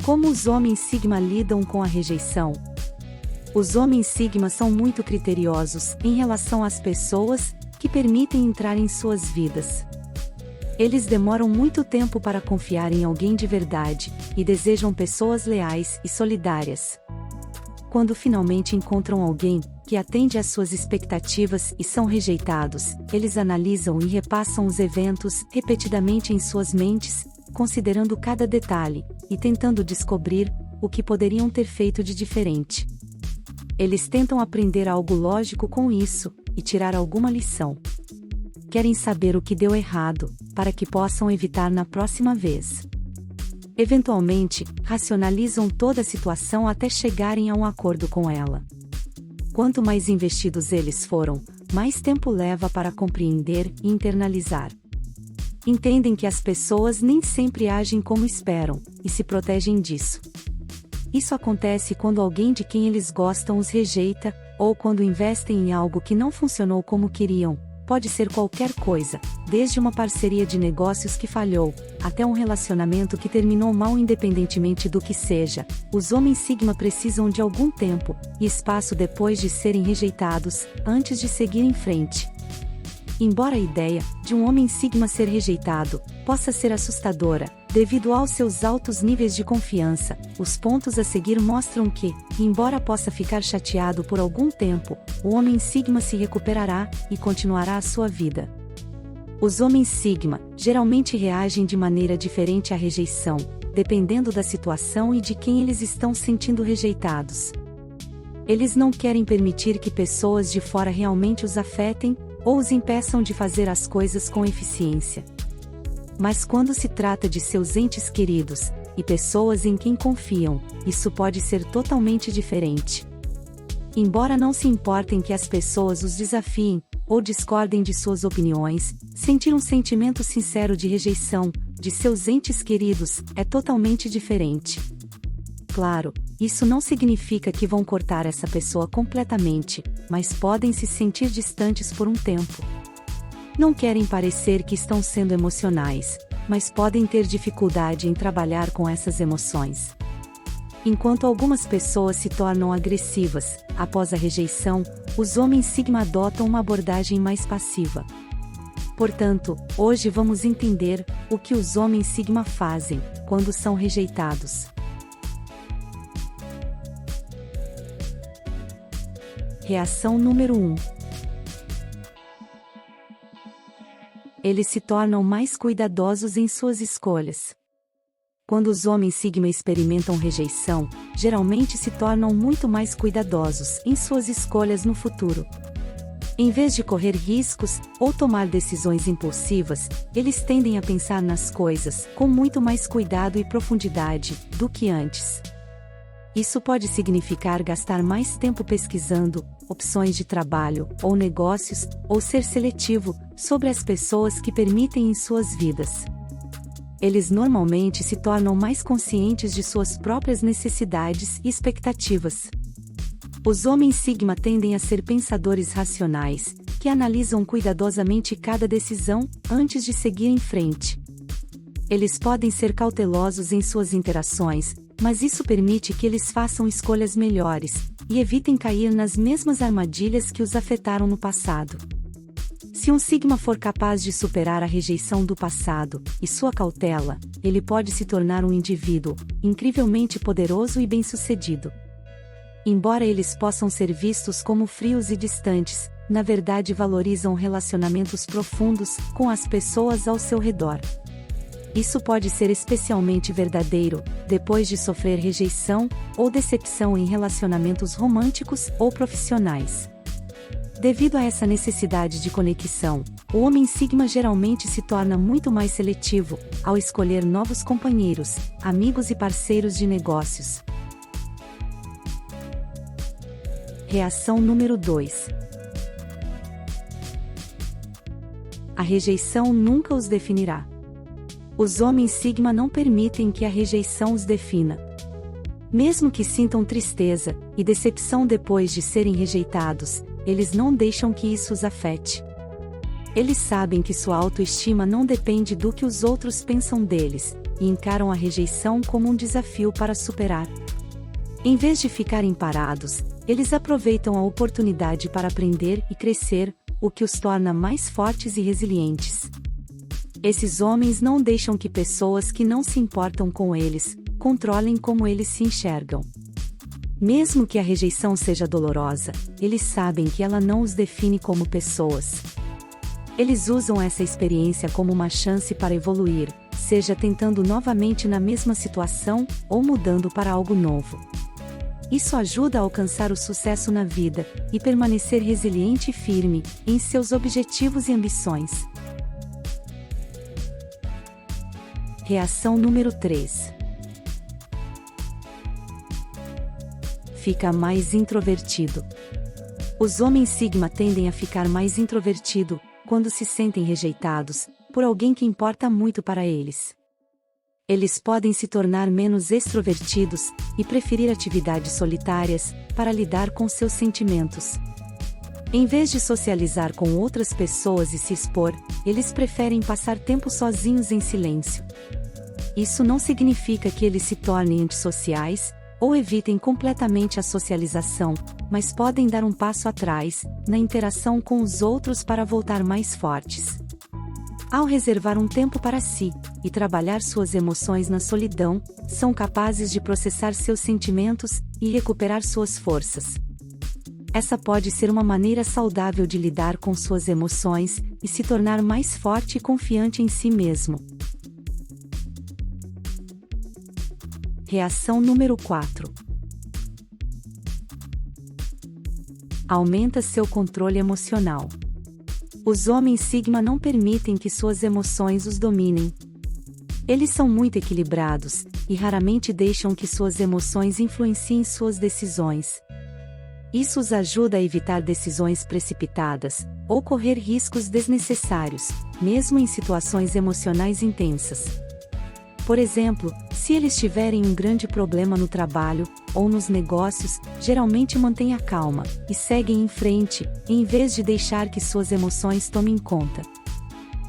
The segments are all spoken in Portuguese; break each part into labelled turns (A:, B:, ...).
A: Como os homens Sigma lidam com a rejeição? Os homens Sigma são muito criteriosos em relação às pessoas que permitem entrar em suas vidas. Eles demoram muito tempo para confiar em alguém de verdade e desejam pessoas leais e solidárias. Quando finalmente encontram alguém que atende às suas expectativas e são rejeitados, eles analisam e repassam os eventos repetidamente em suas mentes, considerando cada detalhe e tentando descobrir o que poderiam ter feito de diferente. Eles tentam aprender algo lógico com isso e tirar alguma lição. Querem saber o que deu errado, para que possam evitar na próxima vez. Eventualmente, racionalizam toda a situação até chegarem a um acordo com ela. Quanto mais investidos eles foram, mais tempo leva para compreender e internalizar. Entendem que as pessoas nem sempre agem como esperam, e se protegem disso. Isso acontece quando alguém de quem eles gostam os rejeita, ou quando investem em algo que não funcionou como queriam. Pode ser qualquer coisa, desde uma parceria de negócios que falhou, até um relacionamento que terminou mal. Independentemente do que seja, os homens Sigma precisam de algum tempo e espaço depois de serem rejeitados, antes de seguir em frente. Embora a ideia de um homem Sigma ser rejeitado possa ser assustadora, devido aos seus altos níveis de confiança, os pontos a seguir mostram que, embora possa ficar chateado por algum tempo, o homem Sigma se recuperará e continuará a sua vida. Os homens Sigma geralmente reagem de maneira diferente à rejeição, dependendo da situação e de quem eles estão sentindo rejeitados. Eles não querem permitir que pessoas de fora realmente os afetem ou os impeçam de fazer as coisas com eficiência. Mas quando se trata de seus entes queridos e pessoas em quem confiam, isso pode ser totalmente diferente. Embora não se importem que as pessoas os desafiem ou discordem de suas opiniões, sentir um sentimento sincero de rejeição de seus entes queridos é totalmente diferente. Claro, isso não significa que vão cortar essa pessoa completamente, mas podem se sentir distantes por um tempo. Não querem parecer que estão sendo emocionais, mas podem ter dificuldade em trabalhar com essas emoções. Enquanto algumas pessoas se tornam agressivas, após a rejeição, os homens Sigma adotam uma abordagem mais passiva. Portanto, hoje vamos entender o que os homens Sigma fazem quando são rejeitados. Reação número 1. Eles se tornam mais cuidadosos em suas escolhas. Quando os homens Sigma experimentam rejeição, geralmente se tornam muito mais cuidadosos em suas escolhas no futuro. Em vez de correr riscos ou tomar decisões impulsivas, eles tendem a pensar nas coisas com muito mais cuidado e profundidade do que antes. Isso pode significar gastar mais tempo pesquisando opções de trabalho ou negócios, ou ser seletivo sobre as pessoas que permitem em suas vidas. Eles normalmente se tornam mais conscientes de suas próprias necessidades e expectativas. Os homens Sigma tendem a ser pensadores racionais, que analisam cuidadosamente cada decisão antes de seguir em frente. Eles podem ser cautelosos em suas interações, mas isso permite que eles façam escolhas melhores e evitem cair nas mesmas armadilhas que os afetaram no passado. Se um Sigma for capaz de superar a rejeição do passado e sua cautela, ele pode se tornar um indivíduo incrivelmente poderoso e bem-sucedido. Embora eles possam ser vistos como frios e distantes, na verdade valorizam relacionamentos profundos com as pessoas ao seu redor. Isso pode ser especialmente verdadeiro depois de sofrer rejeição ou decepção em relacionamentos românticos ou profissionais. Devido a essa necessidade de conexão, o homem Sigma geralmente se torna muito mais seletivo ao escolher novos companheiros, amigos e parceiros de negócios. Reação número 2. A rejeição nunca os definirá. Os homens Sigma não permitem que a rejeição os defina. Mesmo que sintam tristeza e decepção depois de serem rejeitados, eles não deixam que isso os afete. Eles sabem que sua autoestima não depende do que os outros pensam deles, e encaram a rejeição como um desafio para superar. Em vez de ficarem parados, eles aproveitam a oportunidade para aprender e crescer, o que os torna mais fortes e resilientes. Esses homens não deixam que pessoas que não se importam com eles controlem como eles se enxergam. Mesmo que a rejeição seja dolorosa, eles sabem que ela não os define como pessoas. Eles usam essa experiência como uma chance para evoluir, seja tentando novamente na mesma situação ou mudando para algo novo. Isso ajuda a alcançar o sucesso na vida e permanecer resiliente e firme em seus objetivos e ambições. Reação número 3. Fica mais introvertido. Os homens Sigma tendem a ficar mais introvertido quando se sentem rejeitados por alguém que importa muito para eles. Eles podem se tornar menos extrovertidos e preferir atividades solitárias para lidar com seus sentimentos. Em vez de socializar com outras pessoas e se expor, eles preferem passar tempo sozinhos em silêncio. Isso não significa que eles se tornem antissociais ou evitem completamente a socialização, mas podem dar um passo atrás na interação com os outros para voltar mais fortes. Ao reservar um tempo para si e trabalhar suas emoções na solidão, são capazes de processar seus sentimentos e recuperar suas forças. Essa pode ser uma maneira saudável de lidar com suas emoções e se tornar mais forte e confiante em si mesmo. Reação número 4. Aumenta seu controle emocional. Os homens Sigma não permitem que suas emoções os dominem. Eles são muito equilibrados e raramente deixam que suas emoções influenciem suas decisões. Isso os ajuda a evitar decisões precipitadas ou correr riscos desnecessários, mesmo em situações emocionais intensas. Por exemplo, se eles tiverem um grande problema no trabalho ou nos negócios, geralmente mantêm a calma e seguem em frente, em vez de deixar que suas emoções tomem conta.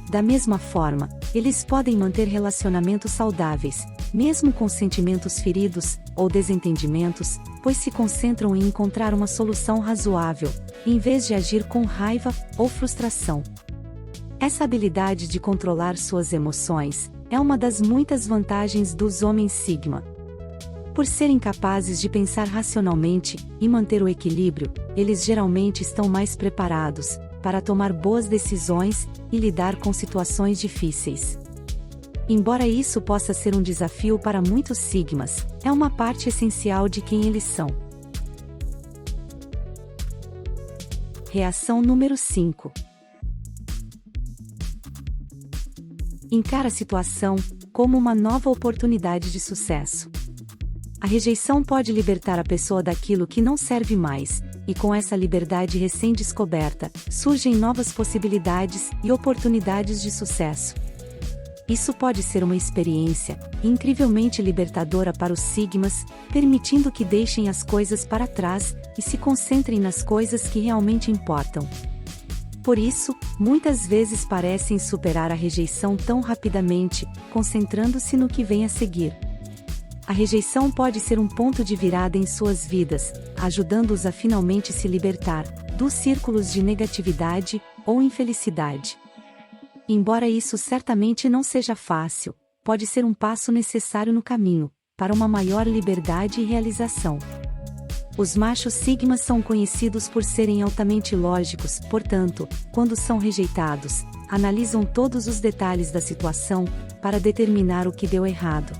A: Da mesma forma, eles podem manter relacionamentos saudáveis, mesmo com sentimentos feridos ou desentendimentos, pois se concentram em encontrar uma solução razoável, em vez de agir com raiva ou frustração. Essa habilidade de controlar suas emoções é uma das muitas vantagens dos homens Sigma. Por serem capazes de pensar racionalmente e manter o equilíbrio, eles geralmente estão mais preparados para tomar boas decisões e lidar com situações difíceis. Embora isso possa ser um desafio para muitos Sigmas, é uma parte essencial de quem eles são. Reação número 5. Encara a situação como uma nova oportunidade de sucesso. A rejeição pode libertar a pessoa daquilo que não serve mais, e com essa liberdade recém-descoberta, surgem novas possibilidades e oportunidades de sucesso. Isso pode ser uma experiência incrivelmente libertadora para os Sigmas, permitindo que deixem as coisas para trás e se concentrem nas coisas que realmente importam. Por isso, muitas vezes parecem superar a rejeição tão rapidamente, concentrando-se no que vem a seguir. A rejeição pode ser um ponto de virada em suas vidas, ajudando-os a finalmente se libertar dos círculos de negatividade ou infelicidade. Embora isso certamente não seja fácil, pode ser um passo necessário no caminho para uma maior liberdade e realização. Os machos Sigma são conhecidos por serem altamente lógicos, portanto, quando são rejeitados, analisam todos os detalhes da situação para determinar o que deu errado.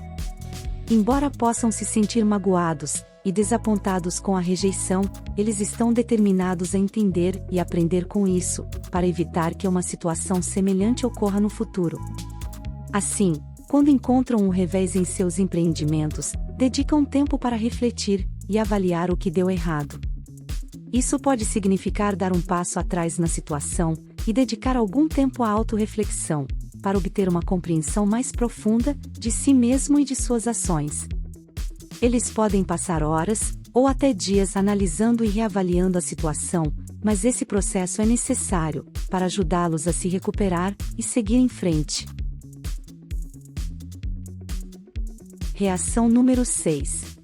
A: Embora possam se sentir magoados e desapontados com a rejeição, eles estão determinados a entender e aprender com isso, para evitar que uma situação semelhante ocorra no futuro. Assim, quando encontram um revés em seus empreendimentos, dedicam tempo para refletir e avaliar o que deu errado. Isso pode significar dar um passo atrás na situação e dedicar algum tempo à autorreflexão, para obter uma compreensão mais profunda de si mesmo e de suas ações. Eles podem passar horas, ou até dias analisando e reavaliando a situação, mas esse processo é necessário para ajudá-los a se recuperar e seguir em frente. Reação número 6.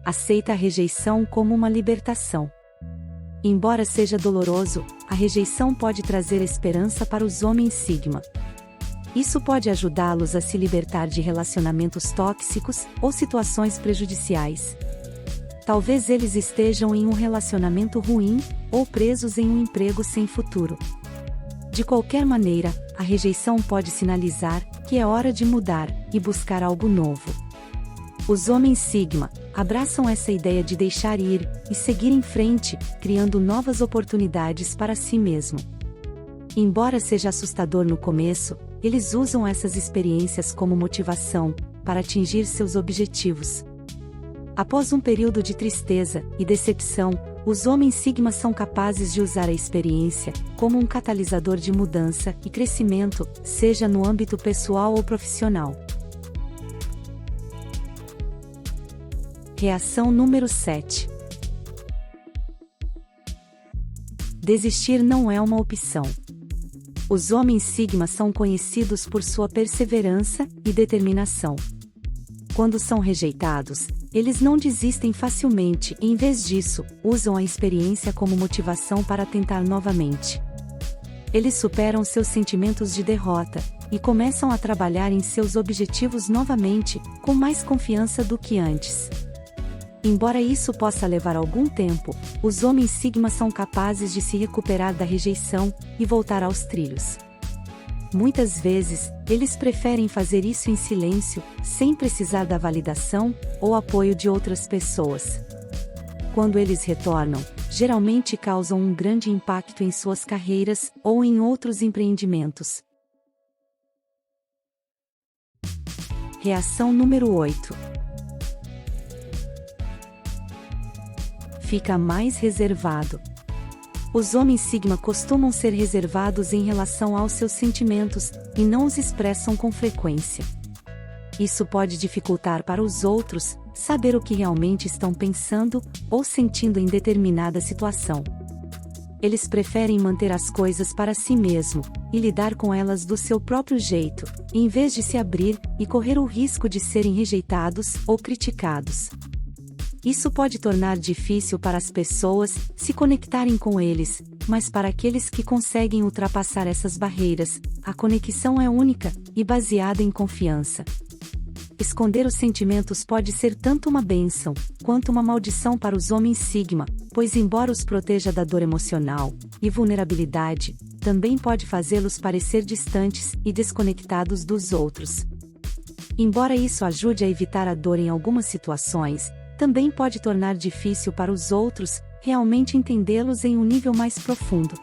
A: Aceita a rejeição como uma libertação. Embora seja doloroso, a rejeição pode trazer esperança para os homens Sigma. Isso pode ajudá-los a se libertar de relacionamentos tóxicos ou situações prejudiciais. Talvez eles estejam em um relacionamento ruim, ou presos em um emprego sem futuro. De qualquer maneira, a rejeição pode sinalizar que é hora de mudar e buscar algo novo. Os homens Sigma abraçam essa ideia de deixar ir e seguir em frente, criando novas oportunidades para si mesmo. Embora seja assustador no começo, eles usam essas experiências como motivação para atingir seus objetivos. Após um período de tristeza e decepção, os homens Sigma são capazes de usar a experiência como um catalisador de mudança e crescimento, seja no âmbito pessoal ou profissional. Reação número 7. Desistir não é uma opção. Os homens Sigma são conhecidos por sua perseverança e determinação. Quando são rejeitados, eles não desistem facilmente e, em vez disso, usam a experiência como motivação para tentar novamente. Eles superam seus sentimentos de derrota e começam a trabalhar em seus objetivos novamente, com mais confiança do que antes. Embora isso possa levar algum tempo, os homens Sigma são capazes de se recuperar da rejeição e voltar aos trilhos. Muitas vezes, eles preferem fazer isso em silêncio, sem precisar da validação ou apoio de outras pessoas. Quando eles retornam, geralmente causam um grande impacto em suas carreiras ou em outros empreendimentos. Reação número 8. Fica mais reservado. Os homens Sigma costumam ser reservados em relação aos seus sentimentos, e não os expressam com frequência. Isso pode dificultar para os outros saber o que realmente estão pensando ou sentindo em determinada situação. Eles preferem manter as coisas para si mesmo e lidar com elas do seu próprio jeito, em vez de se abrir e correr o risco de serem rejeitados ou criticados. Isso pode tornar difícil para as pessoas se conectarem com eles, mas para aqueles que conseguem ultrapassar essas barreiras, a conexão é única e baseada em confiança. Esconder os sentimentos pode ser tanto uma bênção quanto uma maldição para os homens Sigma, pois, embora os proteja da dor emocional e vulnerabilidade, também pode fazê-los parecer distantes e desconectados dos outros. Embora isso ajude a evitar a dor em algumas situações, também pode tornar difícil para os outros realmente entendê-los em um nível mais profundo.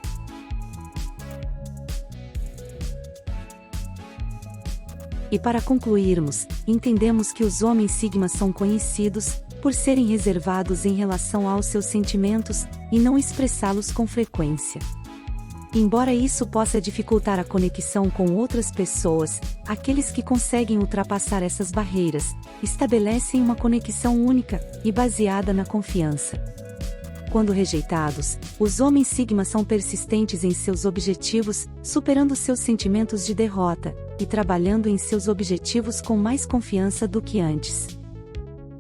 A: E para concluirmos, entendemos que os homens Sigma são conhecidos por serem reservados em relação aos seus sentimentos e não expressá-los com frequência. Embora isso possa dificultar a conexão com outras pessoas, aqueles que conseguem ultrapassar essas barreiras estabelecem uma conexão única e baseada na confiança. Quando rejeitados, os homens Sigma são persistentes em seus objetivos, superando seus sentimentos de derrota e trabalhando em seus objetivos com mais confiança do que antes.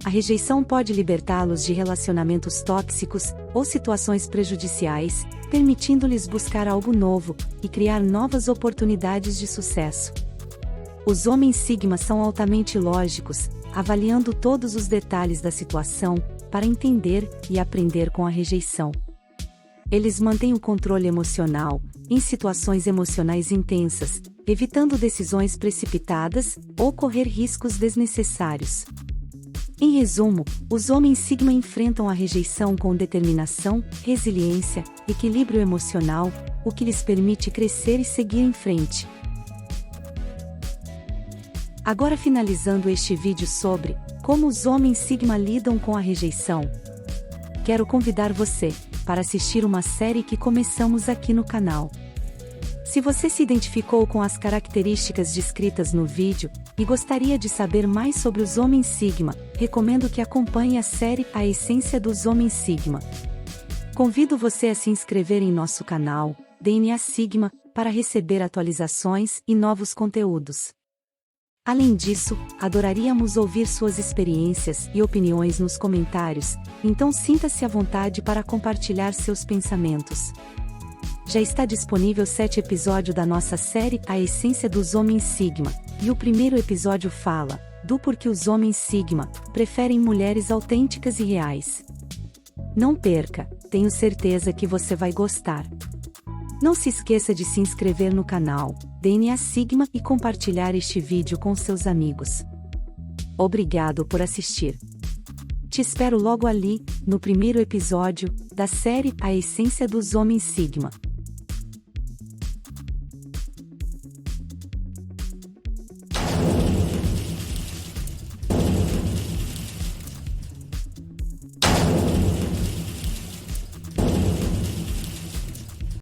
A: A rejeição pode libertá-los de relacionamentos tóxicos ou situações prejudiciais, permitindo-lhes buscar algo novo e criar novas oportunidades de sucesso. Os homens Sigma são altamente lógicos, avaliando todos os detalhes da situação para entender e aprender com a rejeição. Eles mantêm o controle emocional em situações emocionais intensas, evitando decisões precipitadas ou correr riscos desnecessários. Em resumo, os homens Sigma enfrentam a rejeição com determinação, resiliência, equilíbrio emocional, o que lhes permite crescer e seguir em frente. Agora, finalizando este vídeo sobre como os homens Sigma lidam com a rejeição, quero convidar você para assistir uma série que começamos aqui no canal. Se você se identificou com as características descritas no vídeo e gostaria de saber mais sobre os homens Sigma, recomendo que acompanhe a série A Essência dos Homens Sigma. Convido você a se inscrever em nosso canal, DNA Sigma, para receber atualizações e novos conteúdos. Além disso, adoraríamos ouvir suas experiências e opiniões nos comentários, então sinta-se à vontade para compartilhar seus pensamentos. Já está disponível 7 episódios da nossa série A Essência dos Homens Sigma, e o primeiro episódio fala do porquê os homens Sigma preferem mulheres autênticas e reais. Não perca, tenho certeza que você vai gostar. Não se esqueça de se inscrever no canal DNA Sigma e compartilhar este vídeo com seus amigos. Obrigado por assistir. Te espero logo ali, no primeiro episódio da série A Essência dos Homens Sigma.